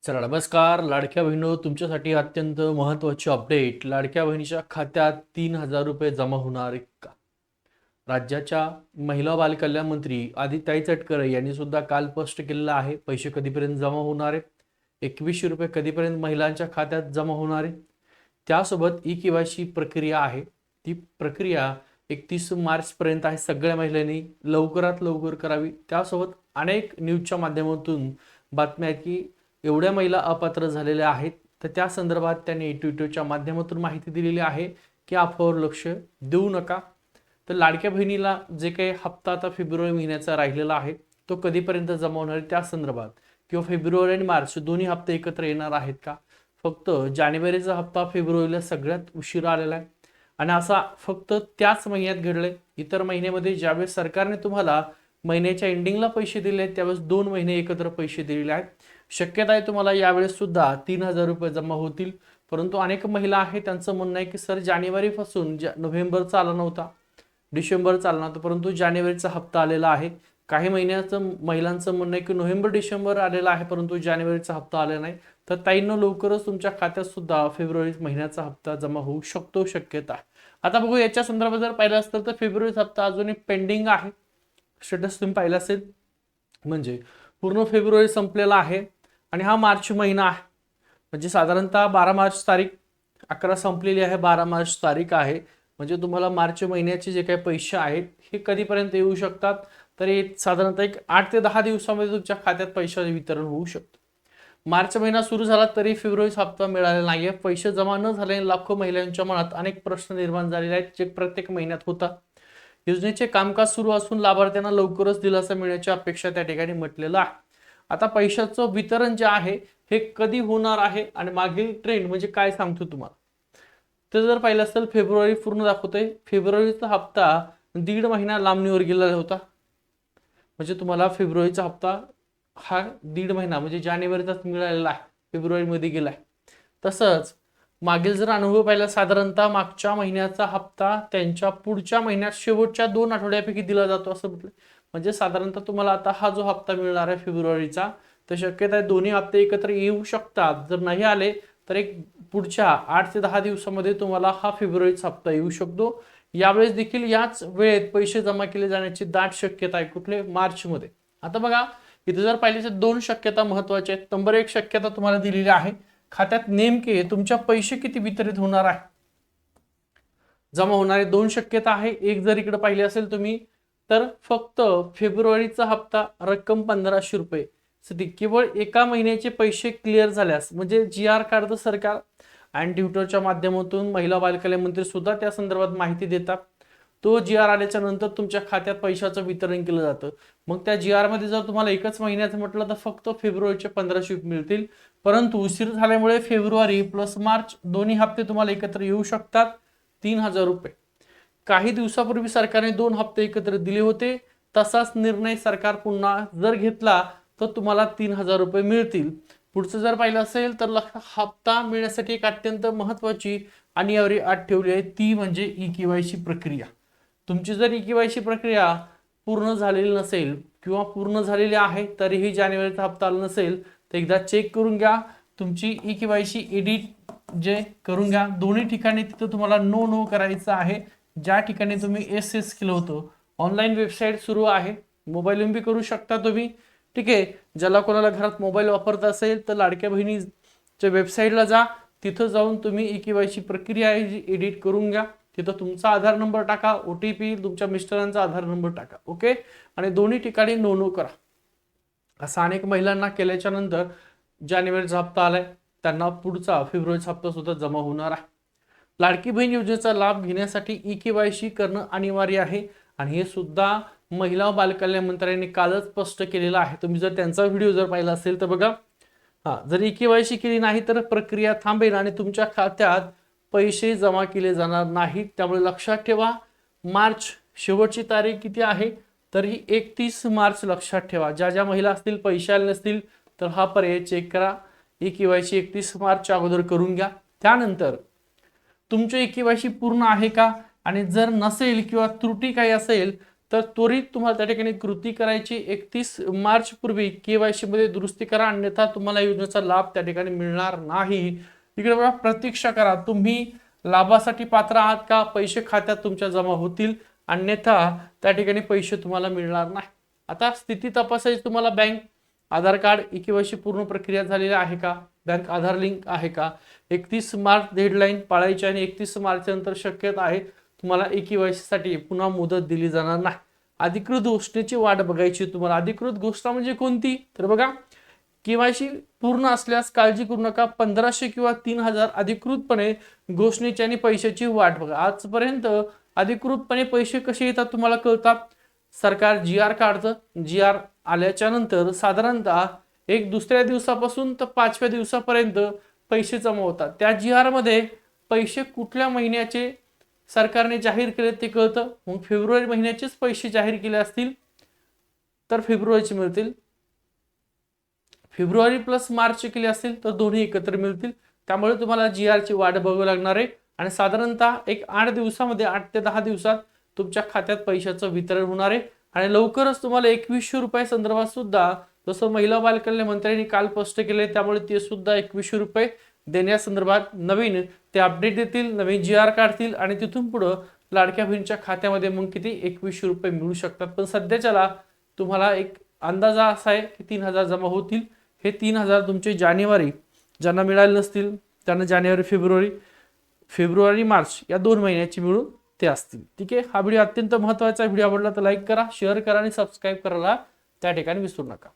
चला नमस्कार लाडक्या बहिणींनो, तुमच्यासाठी अत्यंत महत्त्वाची अपडेट. लाडक्या बहिणीच्या खात्यात 3,000 रुपये जमा होणार का? राज्याच्या महिला बालकल्याण मंत्री आदिताई तटकरे यांनी सुद्धा काल स्पष्ट केलेलं आहे. पैसे कधीपर्यंत जमा होणार आहेत, 2100 रुपये कधीपर्यंत महिलांच्या खात्यात जमा होणार आहेत. त्यासोबत ई-केवायसी प्रक्रिया आहे, ती प्रक्रिया 31 मार्चपर्यंत आहे. सगळ्या महिलांनी लवकरात लवकर करावी. त्यासोबत अनेक न्यूजच्या माध्यमातून बातम्या आहेत की एवढ्या महिला अपात्र झालेल्या आहेत, तर त्या संदर्भात त्यांनी ट्विटरच्या माध्यमातून माहिती दिलेली आहे की अफवावर लक्ष देऊ नका. तर लाडक्या बहिणीला जे काही हप्ता आता फेब्रुवारी महिन्याचा राहिलेला आहे तो कधीपर्यंत जमा होणार आहे त्या संदर्भात, किंवा फेब्रुवारी आणि मार्च दोन्ही हप्ते एकत्र येणार आहेत का? फक्त जानेवारीचा हप्ता फेब्रुवारीला सगळ्यात उशिरा आलेला आहे आणि असा फक्त त्याच महिन्यात घडलंय. इतर महिन्यामध्ये ज्यावेळेस सरकारने तुम्हाला महिन्याच्या एंडिंगला पैसे दिले त्यावेळेस 2 महिने एकत्र पैसे दिलेले आहेत. शक्यता आहे तुम्हाला यावेळेस सुद्धा 3,000 रुपये जमा होतील. परंतु अनेक महिला आहेत त्यांचं म्हणणं आहे की सर जानेवारीपासून नोव्हेंबरचा आला नव्हता, डिसेंबरचा आला नव्हता, परंतु जानेवारीचा हप्ता आलेला आहे. काही महिन्याचं महिलांचं म्हणणं आहे की नोव्हेंबर डिसेंबर आलेला आहे परंतु जानेवारीचा हप्ता आलेला नाही. तर ताईंनो लवकरच तुमच्या खात्यात सुद्धा फेब्रुवारी महिन्याचा हप्ता जमा होऊ शकतो, शक्यता आहे. आता बघू याच्या संदर्भात जर पाहिलं असतं तर फेब्रुवारीचा हप्ता अजूनही पेंडिंग आहे. स्टेटस तुम्ही पाहिलं असेल, म्हणजे पूर्ण फेब्रुवारी संपलेला आहे आणि हा मार्च महिना आहे. म्हणजे साधारणतः 12 मार्च तारीख 11 संपलेली आहे, 12 मार्च तारीख आहे. म्हणजे तुम्हाला मार्च महिन्याचे जे काही पैसे आहेत हे कधीपर्यंत येऊ शकतात, तर हे साधारणतः एक 8 ते 10 दिवसामध्ये तुमच्या खात्यात पैशाचे वितरण होऊ शकतं. मार्च महिना सुरू झाला तरी फेब्रुवारीचा हप्ता मिळालेला नाहीये. पैसे जमा न झाल्याने लाखो महिलांच्या मनात अनेक प्रश्न निर्माण झालेले आहेत, जे प्रत्येक महिन्यात होतात. योजनेचे कामकाज सुरू असून लाभार्थ्यांना लवकरच दिलासा मिळण्याची अपेक्षा त्या ठिकाणी म्हटलेलं आहे. आता पैशाचं वितरण जे आहे हे कधी होणार आहे आणि मागील ट्रेंड म्हणजे काय सांगतो तुम्हाला. तर जर पाहिलं असेल फेब्रुवारी पूर्ण दाखवतोय, फेब्रुवारीचा हप्ता 1.5 महिना लांबणीवर गेलेला होता. म्हणजे तुम्हाला फेब्रुवारीचा हप्ता हा 1.5 महिना म्हणजे जानेवारीचाच मिळालेला आहे, फेब्रुवारीमध्ये गेलाय. तसंच मागील जर अनुभव पाहिला साधारणतः मागच्या महिन्याचा हप्ता त्यांच्या पुढच्या महिन्यात शेवटच्या 2 आठवड्यापैकी दिला जातो असं म्हटलं. म्हणजे साधारणतः तुम्हाला आता हा जो हप्ता मिळणार आहे फेब्रुवारीचा, तर शक्यता आहे दोन्ही हप्ते एकत्र येऊ शकतात. जर नाही आले तर एक पुढच्या 8 ते 10 दिवसामध्ये तुम्हाला हा फेब्रुवारीचा हप्ता येऊ शकतो. यावेळेस देखील याच वेळेत पैसे जमा केले जाण्याची दाट शक्यता आहे. कुठले? मार्चमध्ये. आता बघा इथे जर पाहिजे तर 2 शक्यता महत्वाच्या आहेत. नंबर 1 शक्यता तुम्हाला दिलेली आहे, खात्यात नेमके तुमच्या पैसे किती वितरित होणार आहे, जमा होणारे 2 शक्यता आहे. एक जर इकडे पाहिले असेल तुम्ही तर फक्त फेब्रुवारीचा हप्ता रक्कम 1,500 रुपये केवळ एका महिन्याचे पैसे क्लिअर झाल्यास, म्हणजे जी-आर काढतं सरकार आणि ट्विटरच्या माध्यमातून महिला बालकल्याण मंत्री सुद्धा त्या संदर्भात माहिती देतात. तो जी-आर आल्याच्या नंतर तुमच्या खात्यात पैशाचं वितरण केलं जातं. मग त्या जी-आर मध्ये जर तुम्हाला एकच महिन्याचं म्हटलं तर फक्त फेब्रुवारीचे 1,500 मिळतील. परंतु उशीर झाल्यामुळे फेब्रुवारी प्लस मार्च दोन्ही हप्ते तुम्हाला एकत्र येऊ शकतात, 3,000 रुपये. काही दिवसापूर्वी सरकारने 2 हप्ते एकत्र दिले होते. तसाच निर्णय सरकार पुन्हा जर घेतला तर तुम्हाला 3,000 रुपये मिळतील. पुढचं जर पाहिलं असेल तर हप्ता मिळण्यासाठी एक अत्यंत महत्वाची अनिवार्य अट ठेवली आहे, ती म्हणजे ई-केवायसी प्रक्रिया. तुमची जर ई-केवायसी प्रक्रिया पूर्ण झालेली नसेल किंवा पूर्ण झालेली आहे तरीही जानेवारीचा हप्ता आला नसेल तर एकदा चेक करून घ्या. तुमची ई-केवायसी एडिट जे करून घ्या. दोन्ही ठिकाणी तिथं तुम्हाला नो करायचं आहे. ज्या ठिकाणी तुम्ही एस केलं होतं, ऑनलाईन वेबसाईट सुरू आहे, मोबाईलवरून बी करू शकता तुम्ही. ठीक आहे, ज्याला कोणाला घरात मोबाईल वापरता असेल तर लाडक्या बहिणीच्या वेबसाईटला जा, तिथं जाऊन तुम्ही ई-केवायसी प्रक्रिया आहे जी एडिट करून घ्या. तिथं तुमचा आधार नंबर टाका, OTP तुमच्या मिस्टरांचा आधार नंबर टाका. ओके, आणि दोन्ही ठिकाणी नो करा. असं अनेक महिलांना केल्याच्या नंतर जानेवारीचा हप्ता आलाय, त्यांना पुढचा फेब्रुवारीचा हप्ता सुद्धा जमा होणार आहे. लाडकी बहीण योजनेचा लाभ घेण्यासाठी ई-केवायसी करणं अनिवार्य आहे आणि हे सुद्धा महिला व बालकल्याण मंत्र्यांनी कालच स्पष्ट केलेलं आहे. तुम्ही जर त्यांचा व्हिडिओ जर पाहिला असेल तर बघा, जर ई-केवायसी केली नाही तर प्रक्रिया थांबेल आणि तुमच्या खात्यात पैसे जमा केले जाणार नाहीत. त्यामुळे लक्षात ठेवा, मार्च शेवटची तारीख किती आहे तर ही 31 मार्च लक्षात ठेवा. ज्या ज्या महिला असतील पैसे आले नसतील तर हा पर्याय चेक करा. ई-केवायसी 31 मार्चच्या अगोदर करून घ्या. त्यानंतर तुमचे ई-केवायसी पूर्ण आहे का, आणि जर नसेल किंवा त्रुटी काही असेल तर त्वरित तुम्हाला त्या ठिकाणी कृती करायची. 31 मार्च पूर्वी KYC मध्ये दुरुस्ती करा, अन्यथा तुम्हाला योजनेचा लाभ त्या ठिकाणी मिळणार नाही. इकडे बघा, प्रतीक्षा करा. तुम्ही लाभासाठी पात्र आहात का? पैसे खात्यात तुमच्या जमा होतील, अन्यथा त्या ठिकाणी पैसे तुम्हाला मिळणार नाही. आता स्थिती तपासायची तुम्हाला. बँक आधार कार्ड KYC पूर्ण प्रक्रिया झालेली आहे का? बँक आधार लिंक आहे का? 31 मार्च डेडलाईन पाळायची आणि 31 मार्च नंतर शक्यता आहे तुम्हाला KYC साठी पुन्हा मुदत दिली जाणार नाही. अधिकृत घोषणेची वाट बघायची तुम्हाला. अधिकृत घोषणा म्हणजे कोणती? तर बघा, KYC पूर्ण असल्यास काळजी करू नका. 1500 किंवा 3000 अधिकृतपणे घोषणेची आणि पैशाची वाट बघा. आजपर्यंत अधिकृतपणे पैसे कसे येतात तुम्हाला कळतात. सरकार GR काढतं. GR आल्याच्या नंतर साधारणतः एक दुसऱ्या दिवसापासून तर 5व्या दिवसापर्यंत पैसे जमा होतात. त्या GR मध्ये पैसे कुठल्या महिन्याचे सरकारने जाहीर केले ते कळतं. मग फेब्रुवारी महिन्याचेच पैसे जाहीर केले असतील तर फेब्रुवारीचे मिळतील. फेब्रुवारी प्लस मार्च केले असतील तर दोन्ही एकत्र मिळतील. त्यामुळे तुम्हाला GR ची वाट बघावी लागणार आहे आणि साधारणतः एक 8 दिवसामध्ये, 8 ते 10 दिवसात तुमच्या खात्यात पैशाचं वितरण होणार आहे. आणि लवकरच तुम्हाला 2100 रुपये संदर्भात सुद्धा, जसं महिला बाल कल्याण मंत्र्यांनी काल स्पष्ट केले, त्यामुळे ते सुद्धा 2100 रुपये देण्यासंदर्भात नवीन ते अपडेट देतील, नवीन GR काढतील आणि तिथून पुढे लाडक्या बहिणीच्या खात्यामध्ये मग किती 2100 रुपये मिळू शकतात. पण सध्याच्याला तुम्हाला एक अंदाजा असा आहे की 3000 जमा होतील. हे 3000 तुमचे जानेवारी, ज्यांना मिळाले नसतील त्यांना जानेवारी, फेब्रुवारी मार्च या 2 महिन्याची मिळून ते असतील. ठीक आहे. हा व्हिडिओ अत्यंत महत्त्वाचा व्हिडिओ आवडला तर लाईक करा, शेअर करा आणि सबस्क्राईब करायला त्या ठिकाणी विसरू नका.